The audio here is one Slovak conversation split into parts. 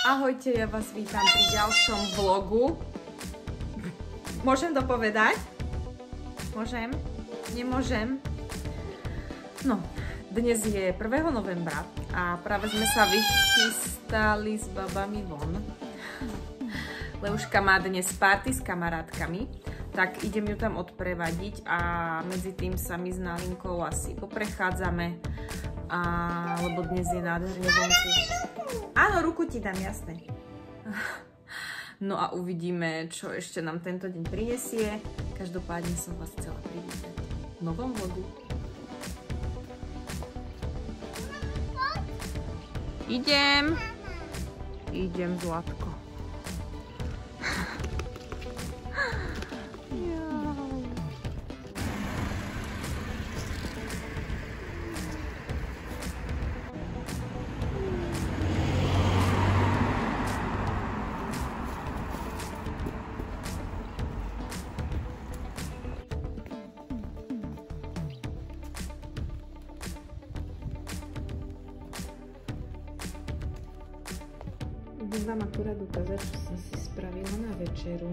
Ahojte, ja vás vítam pri ďalšom vlogu. Môžem to povedať? Môžem? Nemôžem? No, dnes je 1. novembra a práve sme sa vychystali s babami von. Leuška má dnes party s kamarátkami, tak idem ju tam odprevadiť a medzi tým sa my s Nalinkou asi poprechádzame, lebo dnes je nádherne vonku. Áno, ruku ti dám, jasné. No a uvidíme, čo ešte nám tento deň prinesie. Každopádne som vás chcela privítať v novom vlogu. Idem, Zlatko. Idem vám akurát ukázať, čo som si spravila na večeru.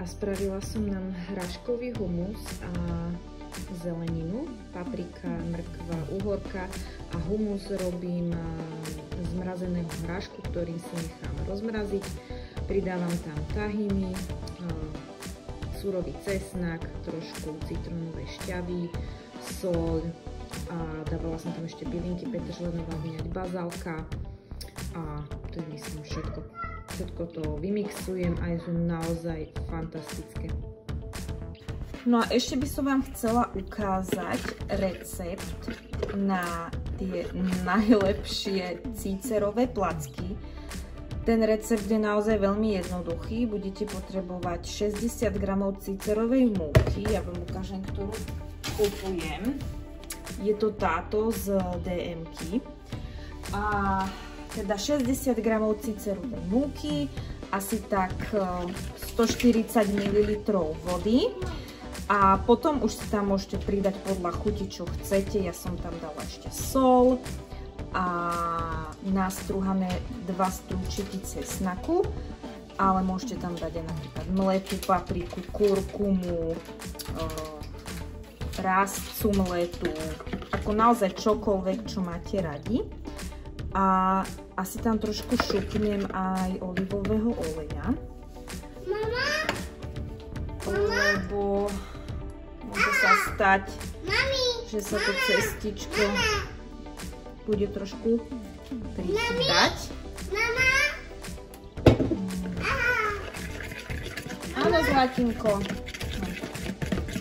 A spravila som nám hráškový humus a zeleninu, paprika, mrkva, uhorka a humus robím z mrazeného hrášku, ktorým si nechám rozmraziť. Pridávam tam tahiny, surový cesnak, trošku citrónovej šťavy, soľ a dávala som tam ešte bylinky, petržlenová vyňať, bazálka. A to je myslím všetko. Všetko to vymixujem a sú naozaj fantastické. No a ešte by som vám chcela ukázať recept na tie najlepšie cícerové placky. Ten recept je naozaj veľmi jednoduchý. Budete potrebovať 60 g cícerovej múky. Ja vám ukážem, ktorú kupujem. Je to táto z DM-ky. A teda 60 g cícerovej múky, asi tak 140 ml vody a potom už si tam môžete pridať podľa chuti, čo chcete. Ja som tam dala ešte sol a nastruhané 2 strúčiky cesnaku, ale môžete tam dať aj napríklad mletú papriku, kurkumu, rastcu mletú, ako naozaj čokoľvek, čo máte radi. A asi tam trošku šupnem aj olivového oleja. Mama? Lebo môže sa stať, že sa to cestičko bude trošku prichytať. Áno, Zlatinko.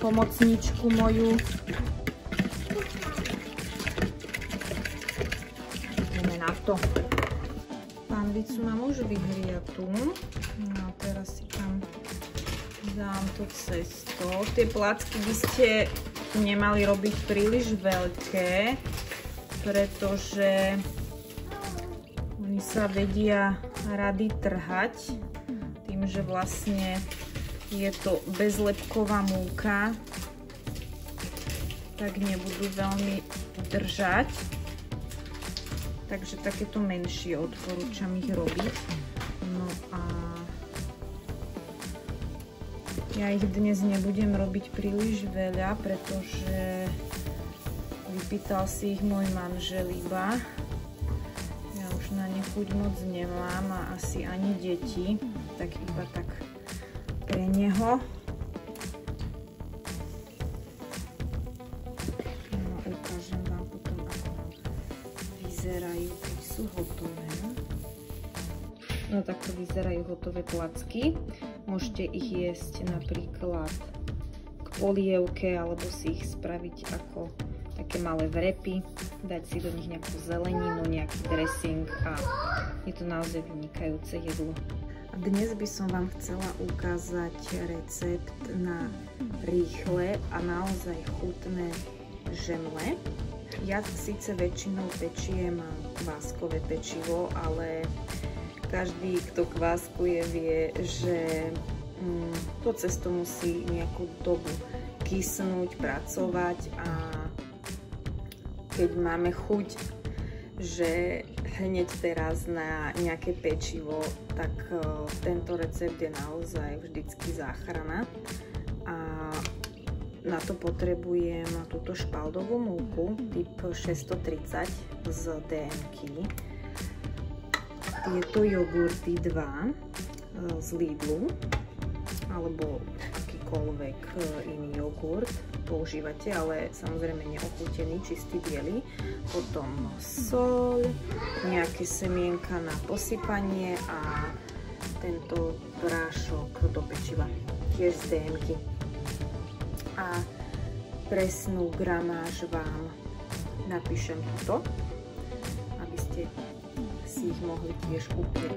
Pomocníčku moju. Pánvicu mám už vyhriatú. No a teraz si tam dám to cesto. Tie placky by ste nemali robiť príliš veľké, pretože oni sa vedia rady trhať tým, že vlastne je to bezlepková múka, tak nebudú veľmi držať. Takže takéto menšie odporúčam ich robiť. No a ja ich dnes nebudem robiť príliš veľa, pretože vypýtal si ich môj manžel iba. Ja už na ne chuť moc nemám a asi ani deti, tak iba tak pre neho. Vyzerajú, keď sú hotové. No takto vyzerajú hotové placky. Môžete ich jesť napríklad k polievke alebo si ich spraviť ako také malé vrepy, dať si do nich nejakú zeleninu, nejaký dressing a je to naozaj vynikajúce jedlo. A dnes by som vám chcela ukázať recept na rýchle a naozaj chutné žemle. Ja síce väčšinou pečiem kváskové pečivo, ale každý, kto kváskuje, vie, že to cesto musí nejakú dobu kysnúť, pracovať a keď máme chuť, že hneď teraz na nejaké pečivo, tak tento recept je naozaj vždycky záchrana. A na to potrebujem túto špaldovú múku typ 630 z DM-ky. Tieto jogurty 2 z Lidlu, alebo akýkoľvek iný jogurt používate, ale samozrejme neochutený, čistý biely. Potom soľ, nejaké semienka na posypanie a tento prášok do pečiva, tiež z DM-ky. A presnú gramáž vám napíšem tuto, aby ste si ich mohli tiež kúpiť.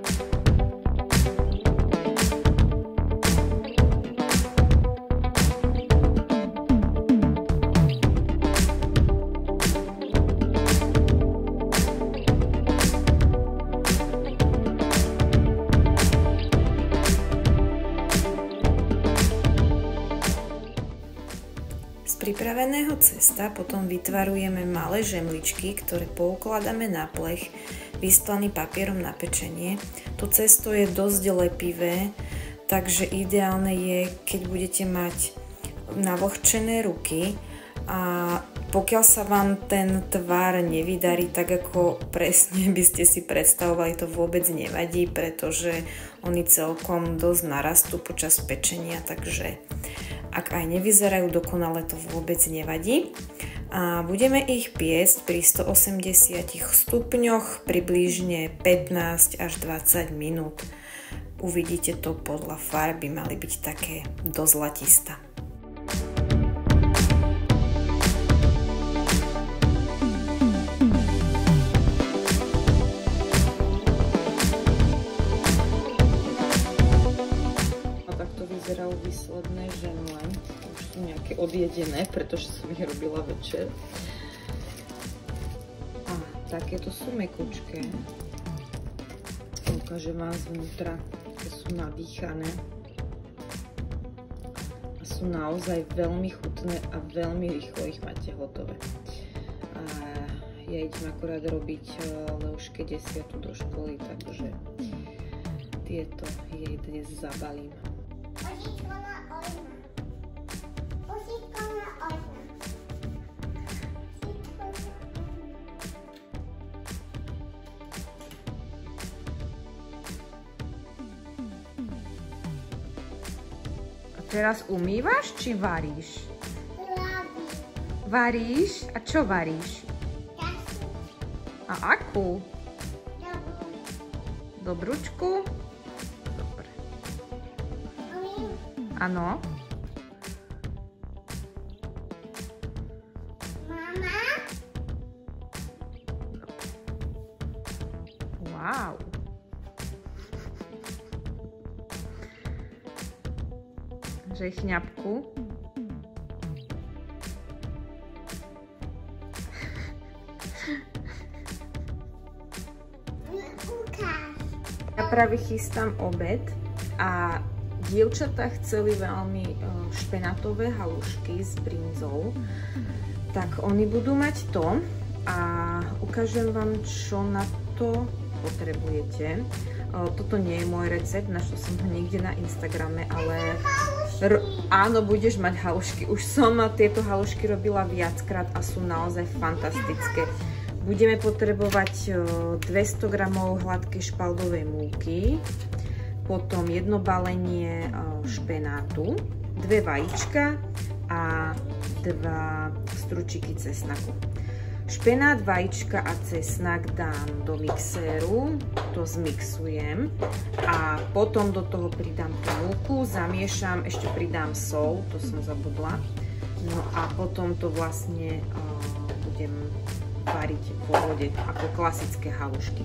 Pripraveného cesta potom vytvarujeme malé žemličky, ktoré poukladáme na plech, vystlaný papierom na pečenie. To cesto je dosť lepivé, takže ideálne je, keď budete mať navlhčené ruky a pokiaľ sa vám ten tvar nevydarí tak, ako presne by ste si predstavovali, to vôbec nevadí, pretože oni celkom dosť narastú počas pečenia, takže ak aj nevyzerajú dokonale, to vôbec nevadí. A budeme ich piecť pri 180 stupňoch približne 15 až 20 minút. Uvidíte to podľa farby, mali byť také do zlatista. Výsledné žemle, už sú nejaké odjedené, pretože som ich robila večer. A takéto sú mekučké. Ukážem vám zvnútra, že sú nadýchané. A sú naozaj veľmi chutné a veľmi rýchlo ich máte hotové. A ja idem akorát robiť Leuške 10. do školy, takže tieto jej dnes zabalím. A teraz umývaš, či varíš? Varíš? A čo varíš? A akú? Dobrúčku? Dobre. Áno. Mama? Wow. Že chňapku. Ja práve chystám obed a dievčatá chceli veľmi špenátové halušky s brinzou, tak oni budú mať to a ukážem vám, čo na to potrebujete. Toto nie je môj recept, našla som ho niekde na Instagrame, ale áno, budeš mať halušky. Už som tieto halušky robila viackrát a sú naozaj fantastické. Budeme potrebovať 200 g hladkej špaldovej múky, potom jedno balenie špenátu, 2 vajíčka a 2 stručiky cesnaku. Špenát, vajíčka a cesnak dám do mixéru, to zmixujem a potom do toho pridám tú múku, zamiešam, ešte pridám sol, to som zabudla. No a potom to vlastne budem variť vo vode ako klasické halušky.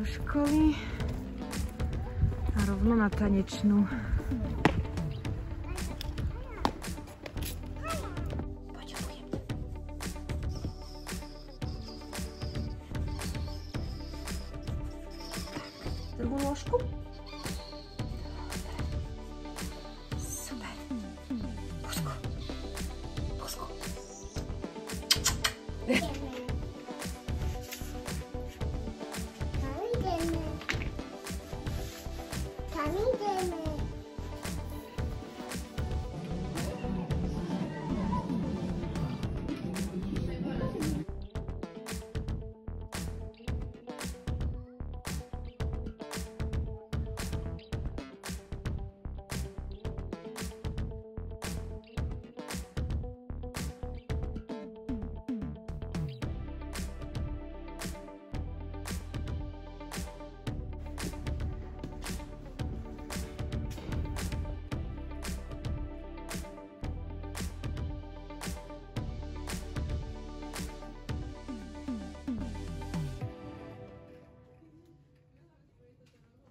školy a rovno na tanečnú. Druhú ložku. Super. Pusko. Pusko.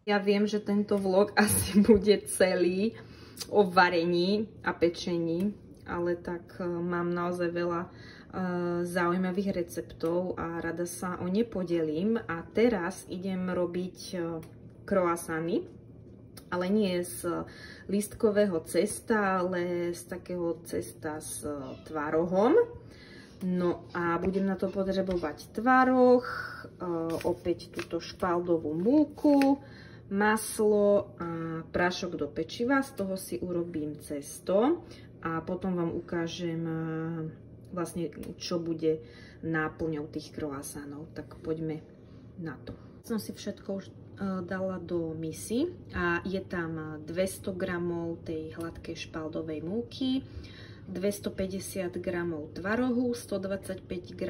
Ja viem, že tento vlog asi bude celý o varení a pečení, ale tak mám naozaj veľa zaujímavých receptov a rada sa o ne podelím. A teraz idem robiť croissany, ale nie z lístkového cesta, ale z takého cesta s tvarohom. No a budem na to potrebovať tvaroh, opäť túto špaldovú múku, maslo a prášok do pečiva, z toho si urobím cesto a potom vám ukážem vlastne, čo bude náplňou tých croissantov. Tak poďme na to. Som si všetko už dala do misy a je tam 200 g tej hladkej špaldovej múky, 250 g tvarohu, 125 g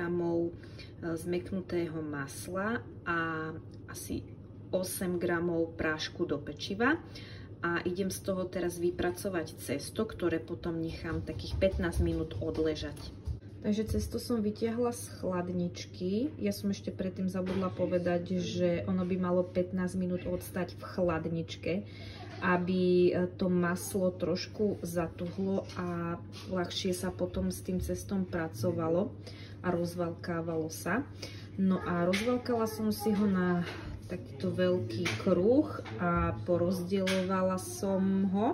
zmeknutého masla a asi 8 g prášku do pečiva a idem z toho teraz vypracovať cesto, ktoré potom nechám takých 15 minút odležať. Takže cesto som vytiahla z chladničky. Ja som ešte predtým zabudla povedať, že ono by malo 15 minút odstať v chladničke, aby to maslo trošku zatuhlo a ľahšie sa potom s tým cestom pracovalo a rozvalkávalo sa. No a rozvalkala som si ho na takýto veľký kruh a porozdeľovala som ho.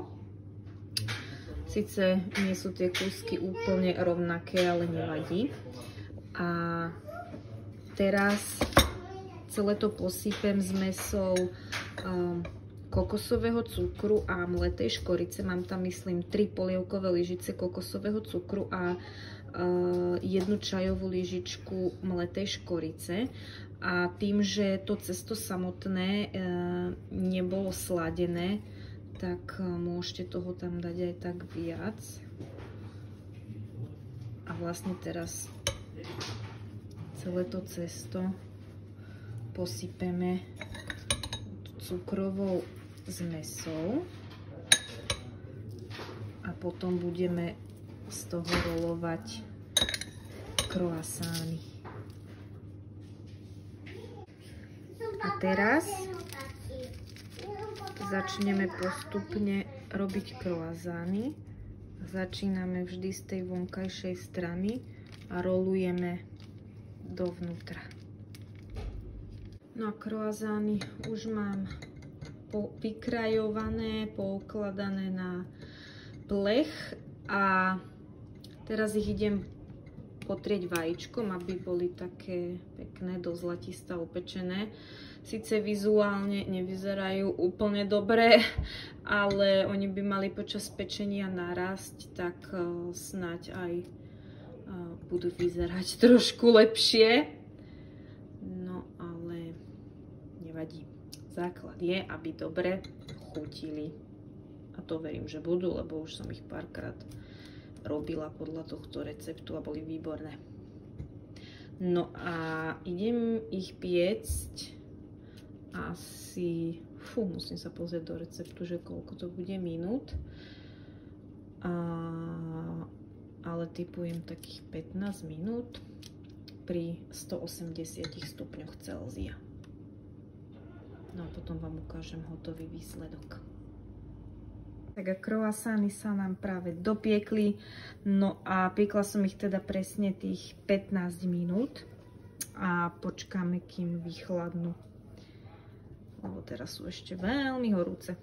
Sice nie sú tie kúsky úplne rovnaké, ale nevadí. A teraz celé to posypem zmesou kokosového cukru a mletej škorice. Mám tam, myslím, 3 polievkové lyžice kokosového cukru a 1 čajovú lyžičku mletej škorice. A tým, že to cesto samotné nebolo sladené, tak môžete toho tam dať aj tak viac. A vlastne teraz celé to cesto posypeme cukrovou zmesou a potom budeme z toho rolovať croissány. A teraz začneme postupne robiť croissány. Začíname vždy z tej vonkajšej strany a rolujeme dovnútra. No a croissány už mám vykrajované, poukladané na plech a teraz ich idem potrieť vajíčkom, aby boli také pekné, do zlatista upečené. Sice vizuálne nevyzerajú úplne dobre, ale oni by mali počas pečenia narásť, tak snáď aj budú vyzerať trošku lepšie. No ale nevadí. Základ je, aby dobre chutili. A to verím, že budú, lebo už som ich párkrát robila podľa tohto receptu a boli výborné. No a idem ich piecť asi, musím sa pozrieť do receptu, že koľko to bude minút. Ale typujem takých 15 minút pri 180 stupňoch Celzia. No a potom vám ukážem hotový výsledok. Tak a croissany sa nám práve dopiekli, no a piekla som ich teda presne tých 15 minút a počkáme, kým vychladnú, lebo teraz sú ešte veľmi horúce.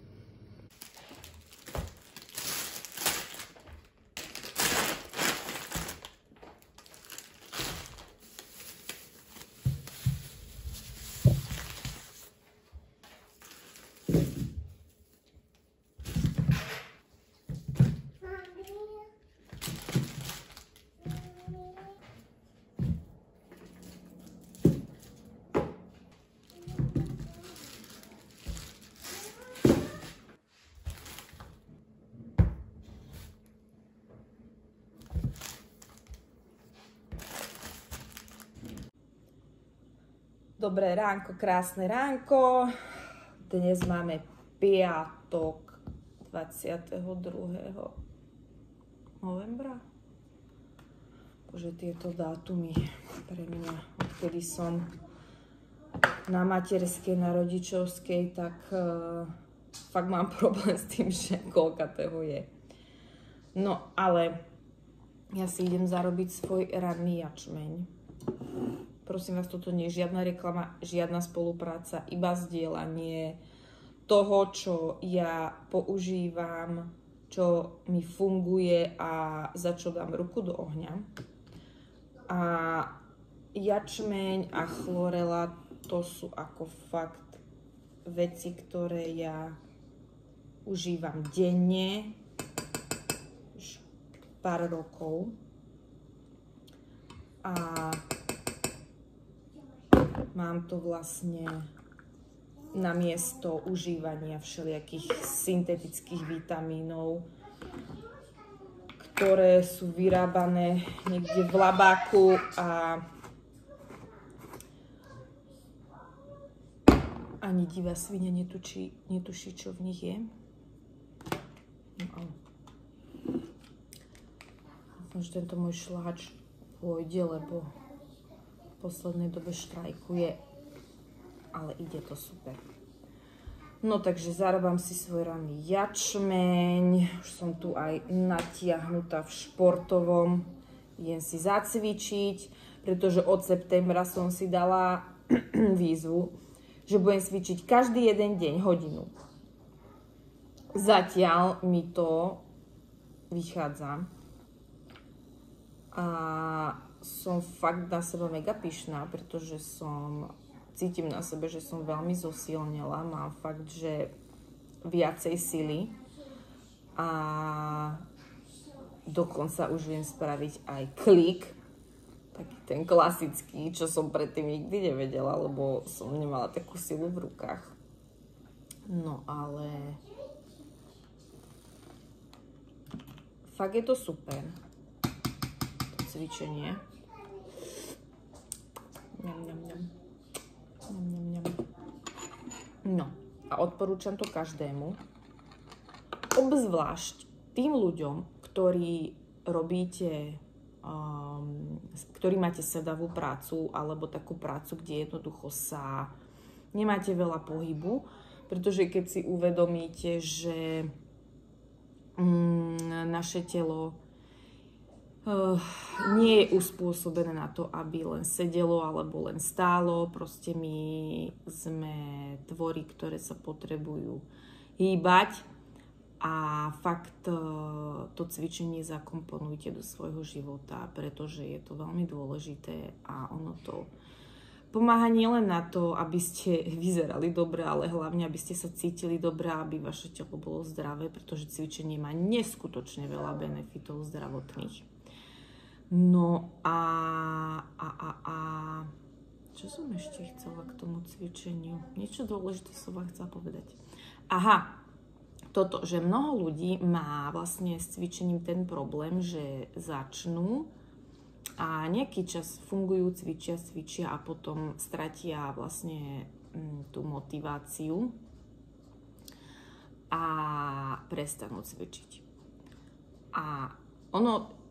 Dobré ránko, krásne ránko. Dnes máme piatok 22. novembra. Bože, tieto dátumy pre mňa, odkedy som na materskej, na rodičovskej, tak fakt mám problém s tým, že koľkatého je. No, ale ja si idem zarobiť svoj ranný jačmeň. Prosím vás, toto nie je žiadna reklama, žiadna spolupráca, iba zdieľanie toho, čo ja používam, čo mi funguje a za čo dám ruku do ohňa. A jačmeň a chlorela, to sú ako fakt veci, ktoré ja užívam denne už pár rokov. A mám to vlastne namiesto užívania všelijakých syntetických vitamínov, ktoré sú vyrábané niekde v labáku a ani divá svinia netuší, čo v nich je. No, dúfam, že tento môj šláč pôjde, lebo v poslednej dobe štrajkuje, ale ide to super. No takže zarábam si svoj ranný jačmeň, už som tu aj natiahnutá v športovom, idem si zacvičiť, pretože od septembra som si dala výzvu, že budem cvičiť každý jeden deň hodinu. Zatiaľ mi to vychádza a som fakt na seba mega pyšná, pretože cítim na sebe, že som veľmi zosilnela, mám fakt, že viacej sily a dokonca už viem spraviť aj klik, taký ten klasický, čo som predtým nikdy nevedela, lebo som nemala takú silu v rukách. No ale fakt je to super, to cvičenie. No a odporúčam to každému, obzvlášť tým ľuďom, ktorí robíte, ktorí máte sedavú prácu alebo takú prácu, kde jednoducho nemáte veľa pohybu, pretože keď si uvedomíte, že naše telo nie je uspôsobené na to, aby len sedelo alebo len stálo. Proste my sme tvory, ktoré sa potrebujú hýbať a fakt to cvičenie zakomponujte do svojho života, pretože je to veľmi dôležité a ono to pomáha nielen na to, aby ste vyzerali dobre, ale hlavne, aby ste sa cítili dobre, aby vaše telo bolo zdravé, pretože cvičenie má neskutočne veľa benefitov zdravotných. No a čo som ešte chcela k tomu cvičeniu? Niečo dôležité som vám chcela povedať. Aha, toto, že mnoho ľudí má vlastne s cvičením ten problém, že začnú a nejaký čas fungujú, cvičia a potom stratia vlastne tú motiváciu a prestanú cvičiť. A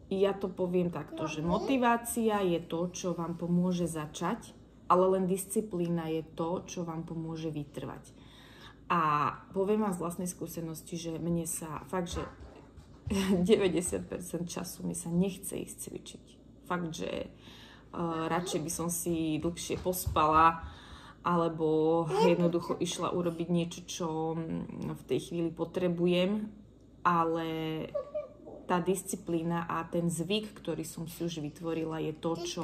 ja to poviem takto, že motivácia je to, čo vám pomôže začať ale len disciplína je to, čo vám pomôže vytrvať. A poviem vám z vlastnej skúsenosti, že mne sa fakt, že 90% času mi sa nechce ísť cvičiť. Fakt, že radšej by som si dlhšie pospala, alebo jednoducho išla urobiť niečo, čo v tej chvíli potrebujem, ale tá disciplína a ten zvyk, ktorý som si už vytvorila, je to, čo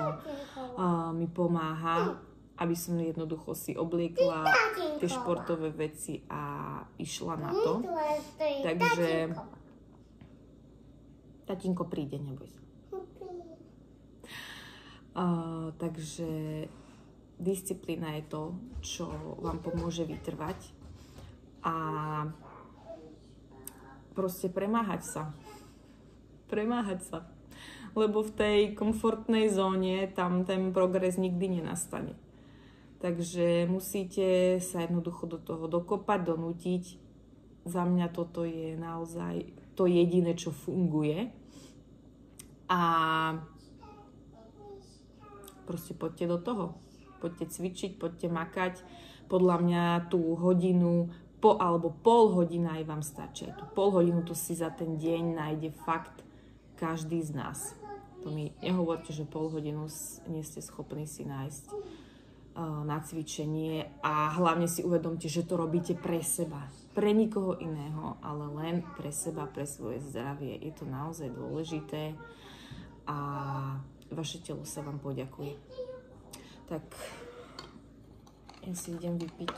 mi pomáha, aby som jednoducho si obliekla tie športové veci a išla na to. Takže tatínko príde, neboj sa. Takže disciplína je to, čo vám pomôže vytrvať a proste premáhať sa. Lebo v tej komfortnej zóne tam ten progres nikdy nenastane. Takže musíte sa jednoducho do toho dokopať, donútiť. Za mňa toto je naozaj to jediné, čo funguje. A proste poďte do toho. Poďte cvičiť, poďte makať. Podľa mňa tú hodinu alebo pol hodina aj vám stačí. Tú pol hodinu to si za ten deň nájde fakt každý z nás. To mi nehovorte, že pol hodinu nie ste schopní si nájsť na cvičenie a hlavne si uvedomte, že to robíte pre seba. Pre nikoho iného, ale len pre seba, pre svoje zdravie. Je to naozaj dôležité a vaše telo sa vám poďakuje. Tak ja si idem vypiť.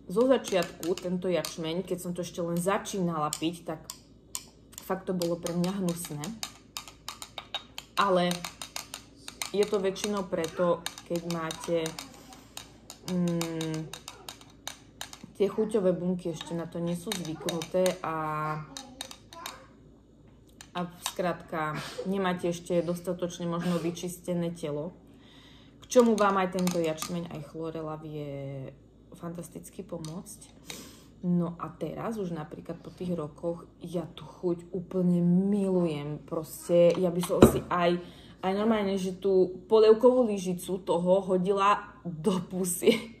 Zo začiatku tento jačmeň, keď som to ešte len začínala piť, tak fakt to bolo pre mňa hnusné. Ale je to väčšinou preto, keď máte tie chuťové bunky ešte na to nie sú zvyknuté a skrátka nemáte ešte dostatočne možno vyčistené telo. K čomu vám aj tento jačmeň, aj chlorela vie fantasticky pomôcť. No a teraz už napríklad po tých rokoch ja tú chuť úplne milujem. Proste ja by som si aj normálne, že tú polievkovú lyžicu toho hodila do pusy.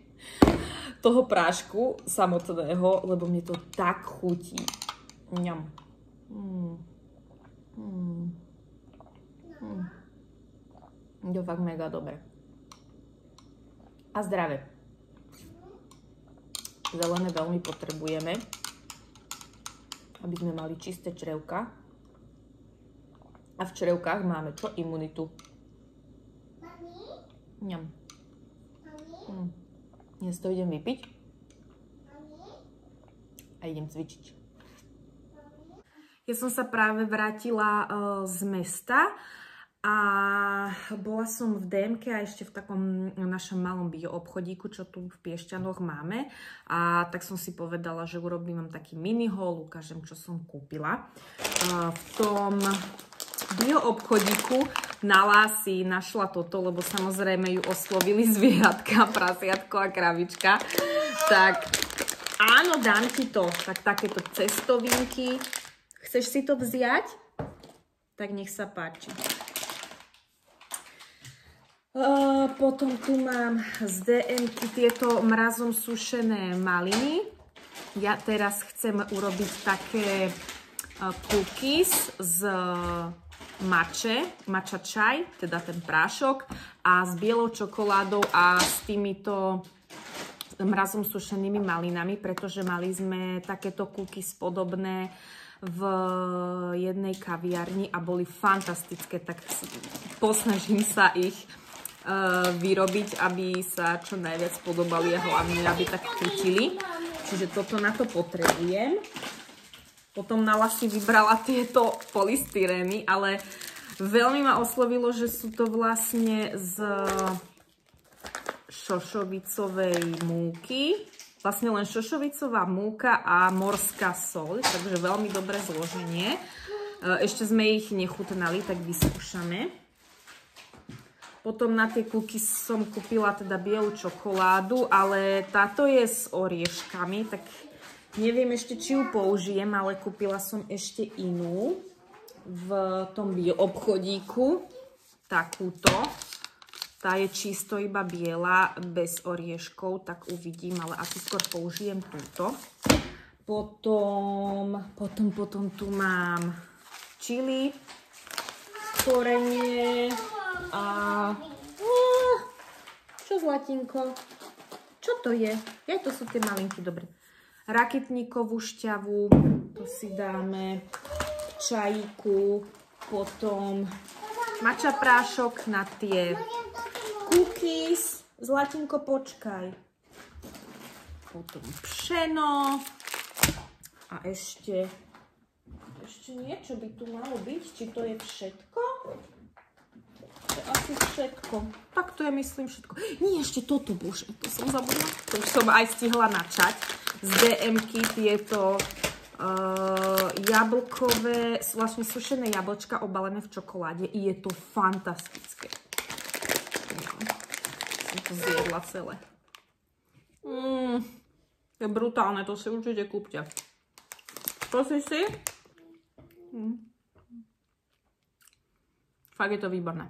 Toho prášku samotného, lebo mne to tak chutí. Ňam. To fakt mega dobre. A zdravé. Zelené veľmi potrebujeme, aby sme mali čisté črevka. A v črevkách máme čo? Imunitu. Ňam. Dnes to idem vypiť a idem cvičiť. Ja som sa práve vrátila z mesta a bola som v DMke a ešte v takom našom malom bioobchodíku, čo tu v Piešťanoch máme. A tak som si povedala, že urobím vám taký mini haul, ukážem, čo som kúpila. V tom bioobchodíku Nala si našla toto, lebo samozrejme ju oslovili zvieratka, prasiatko a kravička. Tak áno, dám ti to. Tak takéto cestovinky. Chceš si to vziať? Tak nech sa páči. Potom tu mám z DMky tieto mrazom sušené maliny. Ja teraz chcem urobiť také cookies z matcha čaj, teda ten prášok, a s bielou čokoládou a s týmito mrazom sušenými malinami, pretože mali sme takéto cookies podobné v jednej kaviarni a boli fantastické, tak posnažím sa ich vyrobiť, aby sa čo najviac podobali a hlavne, aby tak chutili. Čiže toto na to potrebujem. Potom Nala si vybrala tieto polystyrény, ale veľmi ma oslovilo, že sú to vlastne z šošovicovej múky. Vlastne len šošovicová múka a morská soľ, takže veľmi dobré zloženie. Ešte sme ich nechutnali, tak vyskúšame. Potom na tie cookies som kúpila teda bielu čokoládu, ale táto je s orieškami, tak Neviem ešte, či ju použijem, ale kúpila som ešte inú v tom obchodíku. Takúto. Tá je čisto iba biela, bez orieškov, tak uvidím, ale asi skôr použijem túto. Potom tu mám čili, korenie a... Čo zlatinko? Čo to je? To sú tie malinky, dobre. Rakitníkovú šťavu, to si dáme, čajíku, potom matcha prášok na tie cookies. Zlatinko, počkaj. Potom pšeno. A ešte niečo by tu malo byť. Či to je všetko? To je asi všetko. Tak to je, myslím, všetko. Nie, ešte toto, bože, to som zabudla. To už som aj stihla načať. Z DM-ky tieto jablkové, vlastne sušené jablčka obalené v čokoláde. Je to fantastické. Som to zjedla celé. Je brutálne, to si určite kúpte. To si? Fakt je to výborné.